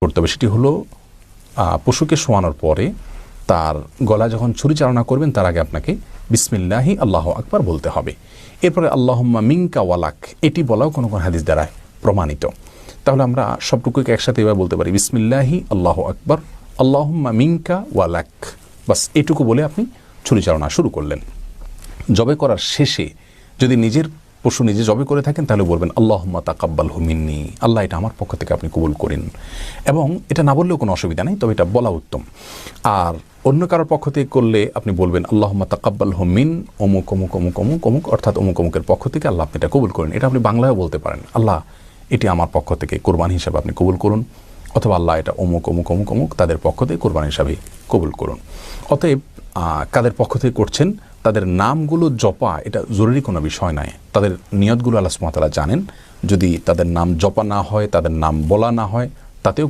করতে হবে, সেটি হলো পশুকে শোয়ানোর পরে তার গলা যখন ছুরি চালনা করবেন তার আগে আপনাকে বিসমিল্লাহি আল্লাহু আকবার বলতে হবে। এরপরে আল্লাহুম্মা মিনকা ওয়ালাক, এটি বলাও কোনো কোনো হাদিস দ্বারা প্রমাণিত। তাহলে আমরা সবটুকুকে একসাথে এবার বলতে পারি বিসমিল্লাহি আল্লাহু আকবার আল্লাহুম্মা মিনকা ওয়ালাক, বাস এটুকু বলে আপনি ছুরি চালনা শুরু করলেন। জবে করার শেষে যদি নিজের পশু নিজে জবে করে থাকেন তাহলে বলবেন আল্লাহুম্মা তাকাব্বালহু মিন্নি, আল্লাহ এটা আমার পক্ষ থেকে আপনি কবুল করেন। এবং এটা না বললেও কোনো অসুবিধা নেই, তবে এটা বলা উত্তম। আর অন্য কারোর পক্ষ থেকে করলে আপনি বলবেন আল্লাহুম্মা তাকাব্বালহু মিন অমুক অমুক অমুক অমুক অমুক, অর্থাৎ অমুক অমুকের পক্ষ থেকে আল্লাহ আপনি এটা কবুল করেন। এটা আপনি বাংলায়ও বলতে পারেন, আল্লাহ এটি আমার পক্ষ থেকে কোরবানি হিসাবে আপনি কবুল করুন, অথবা আল্লাহ এটা অমুক অমুক অমুক অমুক তাদের পক্ষ থেকে কোরবানি হিসাবে কবুল করুন। অতএব কাদের পক্ষ থেকে করছেন তাদের নামগুলো জপা এটা জরুরি কোনো বিষয় নয়। তাদের নিয়তগুলো আল্লাহ সুবহানাহু ওয়া তাআলা জানেন। যদি তাদের নাম জপা না হয়, তাদের নাম বলা না হয়, তাতেও